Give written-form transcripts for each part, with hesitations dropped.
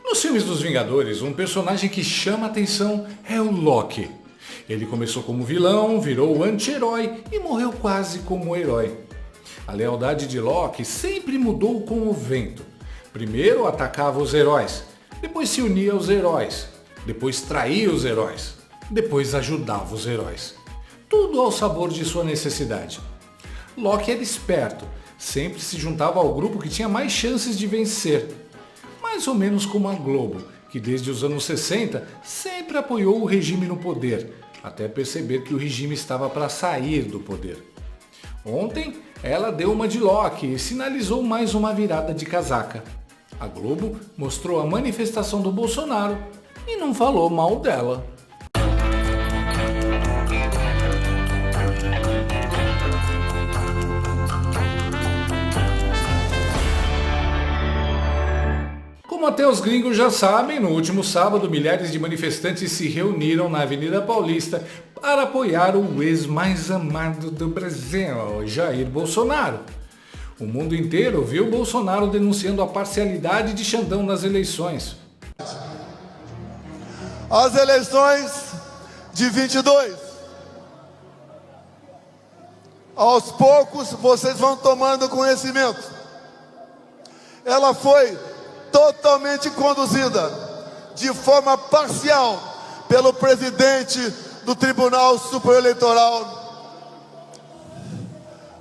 Nos filmes dos Vingadores, um personagem que chama atenção é o Loki. Ele começou como vilão, virou anti-herói e morreu quase como herói. A lealdade de Loki sempre mudou com o vento. Primeiro atacava os heróis, depois se unia aos heróis, depois traía os heróis, depois ajudava os heróis. Tudo ao sabor de sua necessidade. Loki era esperto, sempre se juntava ao grupo que tinha mais chances de vencer. Mais ou menos como a Globo, que desde os anos 60 sempre apoiou o regime no poder, até perceber que o regime estava para sair do poder. Ontem, ela deu uma de Loki e sinalizou mais uma virada de casaca. A Globo mostrou a manifestação do Bolsonaro e não falou mal dela. Como até os gringos já sabem, no último sábado milhares de manifestantes se reuniram na Avenida Paulista para apoiar o ex mais amado do Brasil, Jair Bolsonaro. O mundo inteiro viu Bolsonaro denunciando a parcialidade de Xandão nas eleições. As eleições de 22. Aos poucos vocês vão tomando conhecimento. Ela foi totalmente conduzida de forma parcial pelo presidente do Tribunal Superior Eleitoral,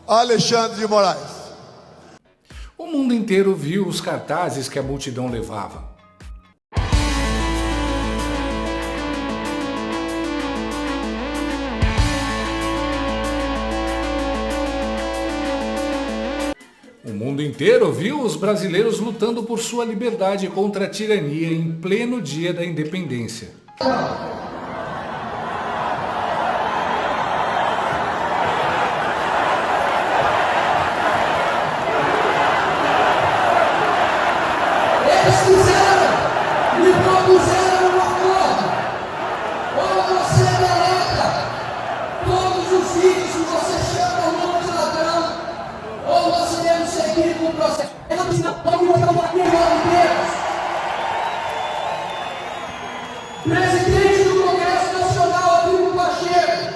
Alexandre de Moraes. O mundo inteiro viu os cartazes que a multidão levava. O mundo inteiro viu os brasileiros lutando por sua liberdade contra a tirania em pleno dia da independência. Eles fizeram, me propuseram um acordo. Ou você deleta todos os vídeos que você chama o nome de ladrão, ou você deve seguir com o processo. Eu não preciso aqui Presidente do Congresso Nacional, Rodrigo Pacheco,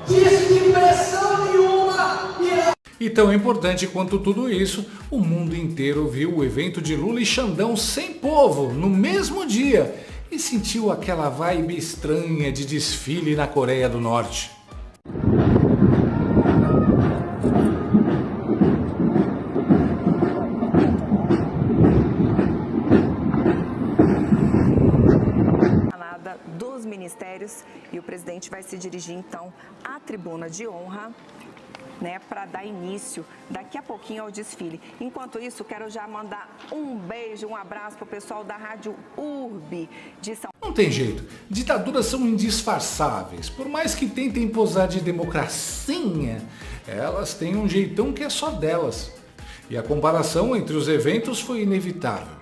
disse que pressão nenhuma irá. E tão importante quanto tudo isso, o mundo inteiro viu o evento de Lula e Xandão sem povo no mesmo dia e sentiu aquela vibe estranha de desfile na Coreia do Norte. Dos ministérios, e o presidente vai se dirigir então à tribuna de honra, para dar início daqui a pouquinho ao desfile. Enquanto isso, quero já mandar um beijo, um abraço para o pessoal da Rádio URB de São Paulo. Não tem jeito, ditaduras são indisfarçáveis. Por mais que tentem posar de democracinha, elas têm um jeitão que é só delas. E a comparação entre os eventos foi inevitável.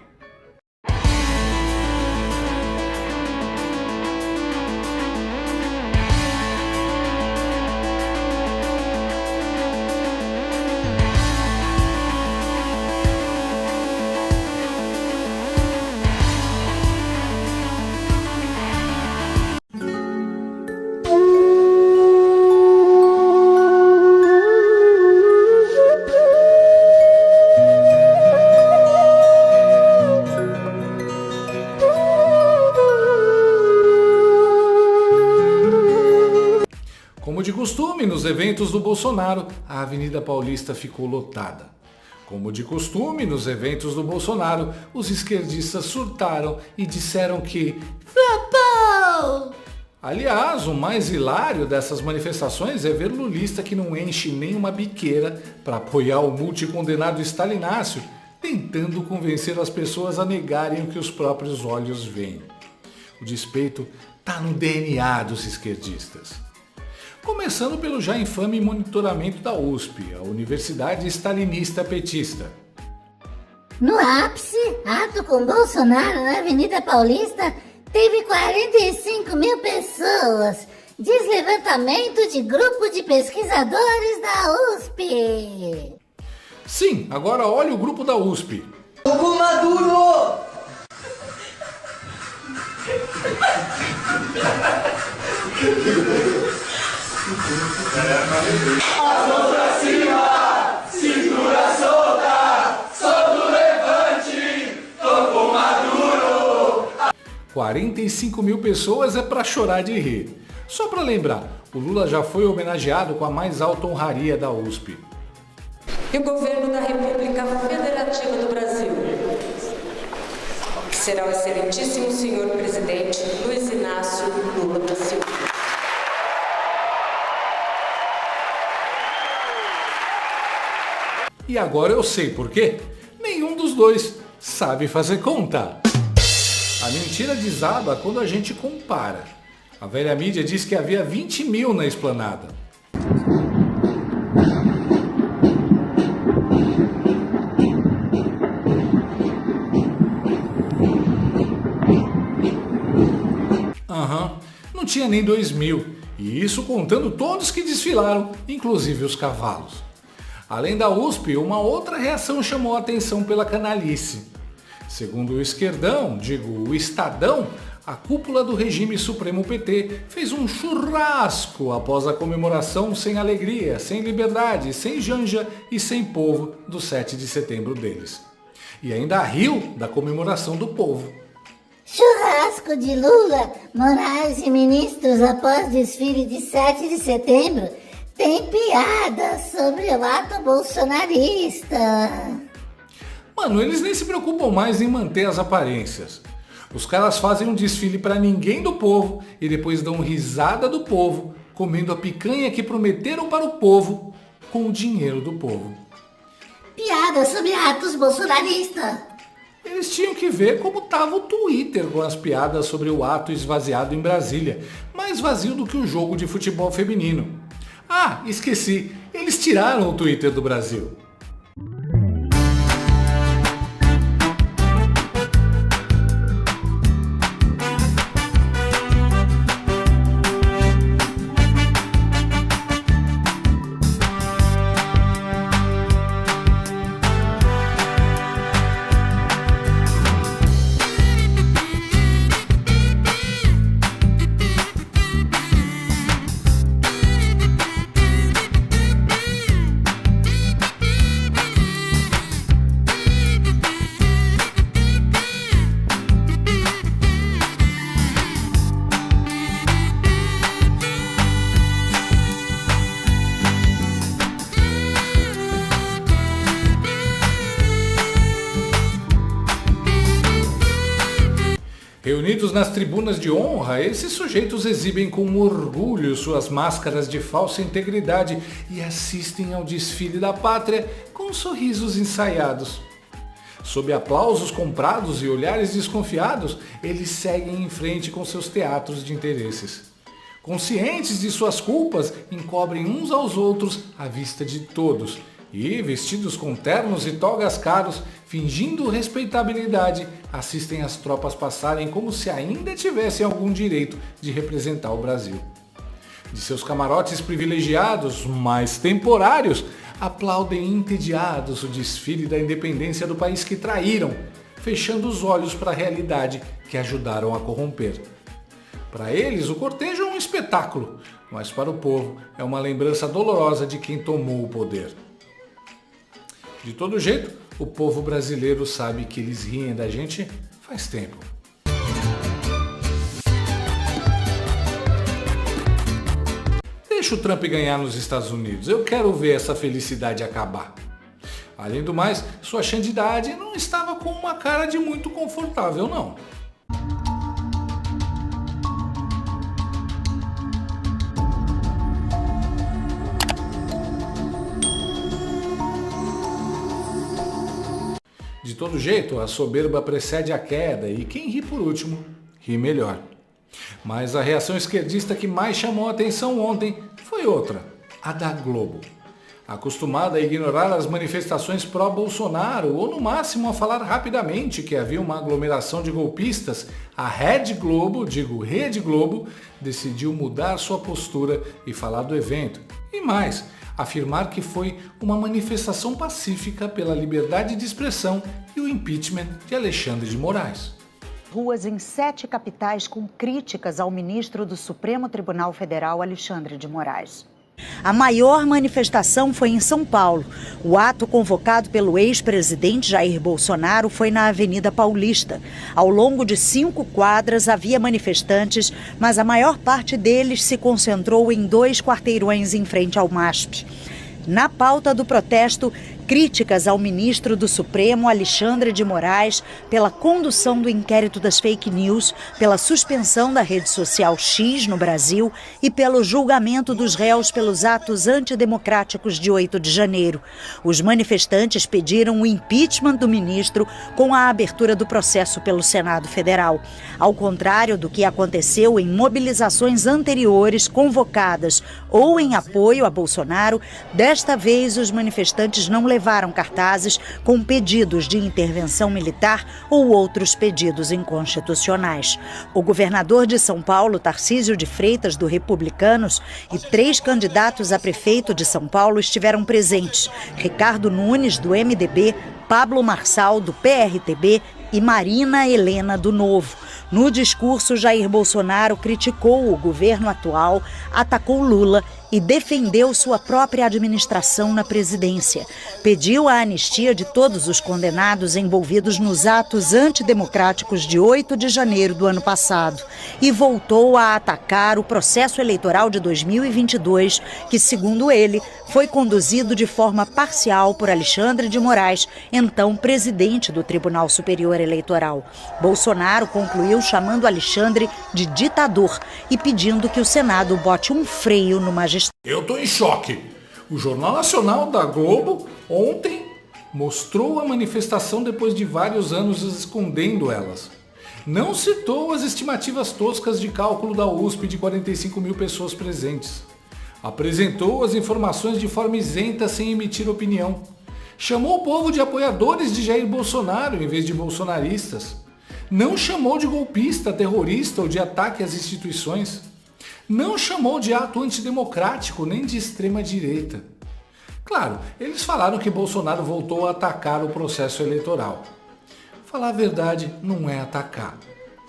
Como de costume, nos eventos do Bolsonaro, a Avenida Paulista ficou lotada. Como de costume, nos eventos do Bolsonaro, os esquerdistas surtaram e disseram que flopou! Aliás, o mais hilário dessas manifestações é ver lulista que não enche nem uma biqueira para apoiar o multicondenado Stalinácio, tentando convencer as pessoas a negarem o que os próprios olhos veem. O despeito está no DNA dos esquerdistas. Começando pelo já infame monitoramento da USP, a Universidade Stalinista Petista. No ápice, ato com Bolsonaro na Avenida Paulista teve 45 mil pessoas. Diz levantamento de grupo de pesquisadores da USP. Sim, agora olha o grupo da USP. O Maduro As mãos pra cima, cintura solta, só do levante, tocou Maduro. 45 mil pessoas é pra chorar de rir. Só pra lembrar, o Lula já foi homenageado com a mais alta honraria da USP. E o governo da República Federativa do Brasil, que será o excelentíssimo senhor presidente Luiz Inácio Lula da Silva. E agora eu sei por quê. Nenhum dos dois sabe fazer conta. A mentira desaba quando a gente compara. A velha mídia diz que havia 20 mil na esplanada. Não tinha nem 2 mil. E isso contando todos que desfilaram, inclusive os cavalos. Além da USP, uma outra reação chamou a atenção pela canalice. Segundo o esquerdão, digo o Estadão, a cúpula do regime supremo PT fez um churrasco após a comemoração sem alegria, sem liberdade, sem janja e sem povo do 7 de setembro deles. E ainda riu da comemoração do povo. Churrasco de Lula, Moraes e ministros após desfile de 7 de setembro tem piada sobre o ato bolsonarista. Mano, eles nem se preocupam mais em manter as aparências. Os caras fazem um desfile pra ninguém do povo e depois dão risada do povo, comendo a picanha que prometeram para o povo com o dinheiro do povo. Piada sobre atos bolsonaristas. Eles tinham que ver como tava o Twitter com as piadas sobre o ato esvaziado em Brasília, mais vazio do que o jogo de futebol feminino. Ah, esqueci, eles tiraram o Twitter do Brasil. Reunidos nas tribunas de honra, esses sujeitos exibem com orgulho suas máscaras de falsa integridade e assistem ao desfile da pátria com sorrisos ensaiados. Sob aplausos comprados e olhares desconfiados, eles seguem em frente com seus teatros de interesses. Conscientes de suas culpas, encobrem uns aos outros à vista de todos e, vestidos com ternos e togas caros, fingindo respeitabilidade, assistem as tropas passarem como se ainda tivessem algum direito de representar o Brasil. De seus camarotes privilegiados, mas temporários, aplaudem entediados o desfile da independência do país que traíram, fechando os olhos para a realidade que ajudaram a corromper. Para eles, o cortejo é um espetáculo, mas para o povo é uma lembrança dolorosa de quem tomou o poder. De todo jeito, o povo brasileiro sabe que eles riem da gente faz tempo. Deixa o Trump ganhar nos Estados Unidos, eu quero ver essa felicidade acabar. Além do mais, sua xandidade não estava com uma cara de muito confortável, não. De todo jeito, a soberba precede a queda e quem ri por último, ri melhor. Mas a reação esquerdista que mais chamou a atenção ontem foi outra, a da Globo. Acostumada a ignorar as manifestações pró-Bolsonaro ou no máximo a falar rapidamente que havia uma aglomeração de golpistas, a Rede Globo, Rede Globo, decidiu mudar sua postura e falar do evento. E mais, afirmar que foi uma manifestação pacífica pela liberdade de expressão e o impeachment de Alexandre de Moraes. ruas em 7 capitais com críticas ao ministro do Supremo Tribunal Federal, Alexandre de Moraes. A maior manifestação foi em São Paulo. O ato convocado pelo ex-presidente Jair Bolsonaro foi na Avenida Paulista. Ao longo de 5 quadras havia manifestantes, mas a maior parte deles se concentrou em 2 quarteirões em frente ao MASP. Na pauta do protesto, críticas ao ministro do Supremo, Alexandre de Moraes, pela condução do inquérito das fake news, pela suspensão da rede social X no Brasil e pelo julgamento dos réus pelos atos antidemocráticos de 8 de janeiro. Os manifestantes pediram o impeachment do ministro com a abertura do processo pelo Senado Federal. Ao contrário do que aconteceu em mobilizações anteriores convocadas ou em apoio a Bolsonaro, desta vez os manifestantes não levaram cartazes com pedidos de intervenção militar ou outros pedidos inconstitucionais. O governador de São Paulo, Tarcísio de Freitas, do Republicanos, e 3 candidatos a prefeito de São Paulo estiveram presentes: Ricardo Nunes, do MDB, Pablo Marçal, do PRTB e Marina Helena, do Novo. No discurso, Jair Bolsonaro criticou o governo atual, atacou Lula e defendeu sua própria administração na presidência. Pediu a anistia de todos os condenados envolvidos nos atos antidemocráticos de 8 de janeiro do ano passado e voltou a atacar o processo eleitoral de 2022, que, segundo ele, foi conduzido de forma parcial por Alexandre de Moraes, então presidente do Tribunal Superior Eleitoral. Bolsonaro concluiu chamando Alexandre de ditador e pedindo que o Senado bote um freio no magistrado. Eu tô em choque. O Jornal Nacional da Globo ontem mostrou a manifestação depois de vários anos escondendo elas. Não citou as estimativas toscas de cálculo da USP de 45 mil pessoas presentes. Apresentou as informações de forma isenta sem emitir opinião. Chamou o povo de apoiadores de Jair Bolsonaro em vez de bolsonaristas. Não chamou de golpista, terrorista ou de ataque às instituições. Não chamou de ato antidemocrático nem de extrema-direita. Claro, eles falaram que Bolsonaro voltou a atacar o processo eleitoral. Falar a verdade não é atacar.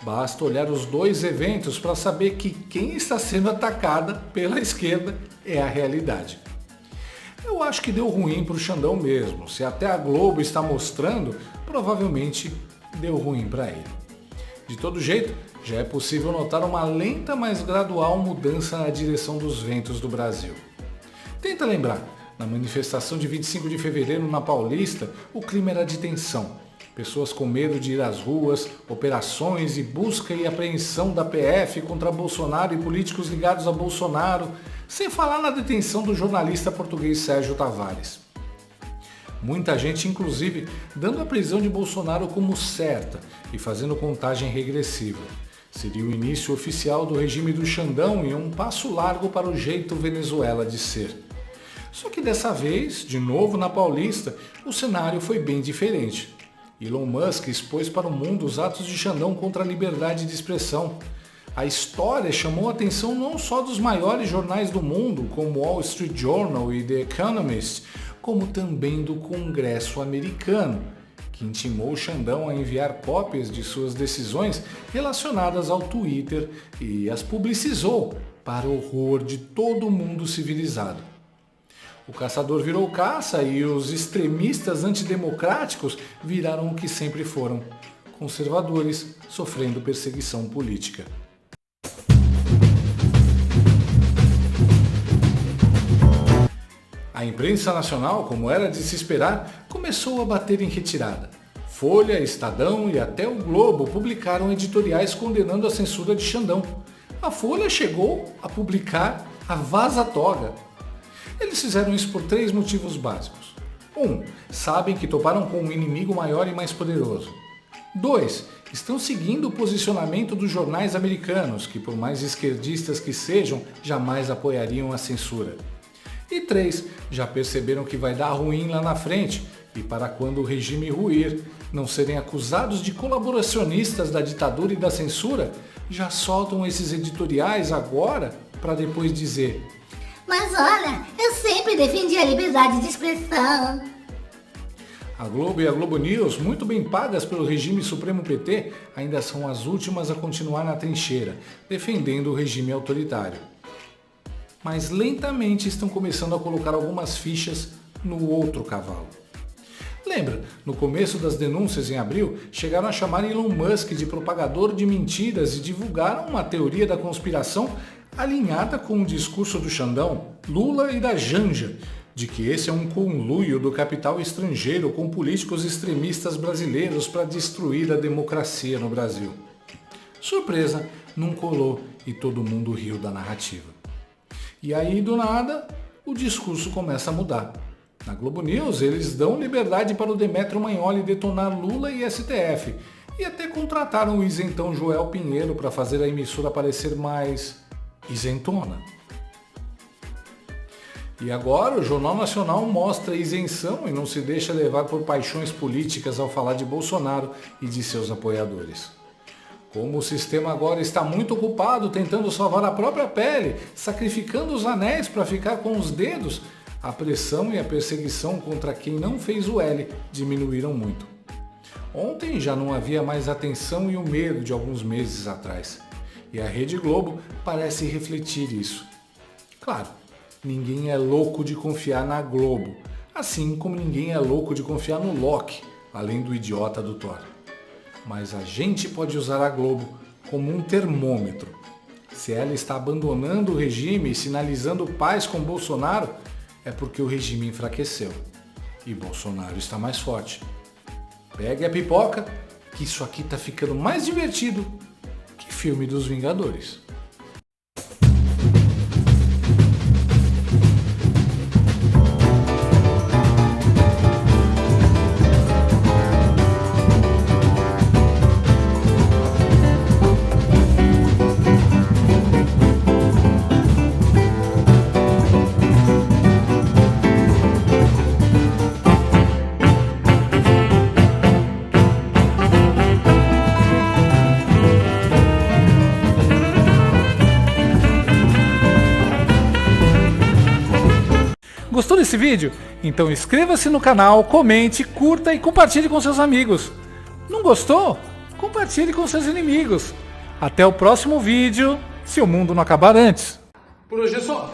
Basta olhar os 2 eventos para saber que quem está sendo atacada pela esquerda é a realidade. Eu acho que deu ruim para o Xandão mesmo. Se até a Globo está mostrando, provavelmente deu ruim para ele. De todo jeito, já é possível notar uma lenta, mas gradual mudança na direção dos ventos do Brasil. Tenta lembrar, na manifestação de 25 de fevereiro na Paulista, o clima era de tensão. Pessoas com medo de ir às ruas, operações e busca e apreensão da PF contra Bolsonaro e políticos ligados a Bolsonaro, sem falar na detenção do jornalista português Sérgio Tavares. Muita gente, inclusive, dando a prisão de Bolsonaro como certa e fazendo contagem regressiva. Seria o início oficial do regime do Xandão e um passo largo para o jeito Venezuela de ser. Só que dessa vez, de novo na Paulista, o cenário foi bem diferente. Elon Musk expôs para o mundo os atos de Xandão contra a liberdade de expressão. A história chamou a atenção não só dos maiores jornais do mundo, como Wall Street Journal e The Economist, como também do Congresso americano, que intimou Xandão a enviar cópias de suas decisões relacionadas ao Twitter e as publicizou para o horror de todo mundo civilizado. O caçador virou caça e os extremistas antidemocráticos viraram o que sempre foram, conservadores sofrendo perseguição política. A imprensa nacional, como era de se esperar, começou a bater em retirada. Folha, Estadão e até o Globo publicaram editoriais condenando a censura de Xandão. A Folha chegou a publicar a vaza-toga. Eles fizeram isso por 3 motivos básicos. 1. Sabem que toparam com um inimigo maior e mais poderoso. 2. Estão seguindo o posicionamento dos jornais americanos, que por mais esquerdistas que sejam, jamais apoiariam a censura. E 3, já perceberam que vai dar ruim lá na frente e para quando o regime ruir, não serem acusados de colaboracionistas da ditadura e da censura, já soltam esses editoriais agora para depois dizer: mas olha, eu sempre defendi a liberdade de expressão. A Globo e a Globo News, muito bem pagas pelo regime supremo PT, ainda são as últimas a continuar na trincheira, defendendo o regime autoritário. Mas lentamente estão começando a colocar algumas fichas no outro cavalo. Lembra, no começo das denúncias em abril, chegaram a chamar Elon Musk de propagador de mentiras e divulgaram uma teoria da conspiração alinhada com o discurso do Xandão, Lula e da Janja, de que esse é um conluio do capital estrangeiro com políticos extremistas brasileiros para destruir a democracia no Brasil. Surpresa, não colou e todo mundo riu da narrativa. E aí, do nada, o discurso começa a mudar. Na Globo News, eles dão liberdade para o Demetrio Magnoli detonar Lula e STF, e até contrataram o isentão Joel Pinheiro para fazer a emissora parecer mais isentona. E agora o Jornal Nacional mostra isenção e não se deixa levar por paixões políticas ao falar de Bolsonaro e de seus apoiadores. Como o sistema agora está muito ocupado tentando salvar a própria pele, sacrificando os anéis para ficar com os dedos, a pressão e a perseguição contra quem não fez o L diminuíram muito. Ontem já não havia mais a tensão e o medo de alguns meses atrás. E a Rede Globo parece refletir isso. Claro, ninguém é louco de confiar na Globo, assim como ninguém é louco de confiar no Loki, além do idiota do Thor. Mas a gente pode usar a Globo como um termômetro. Se ela está abandonando o regime e sinalizando paz com Bolsonaro, é porque o regime enfraqueceu e Bolsonaro está mais forte. Pegue a pipoca, que isso aqui tá ficando mais divertido que filme dos Vingadores. Gostou desse vídeo? Então inscreva-se no canal, comente, curta e compartilhe com seus amigos. Não gostou? Compartilhe com seus inimigos. Até o próximo vídeo, se o mundo não acabar antes. Por hoje é só.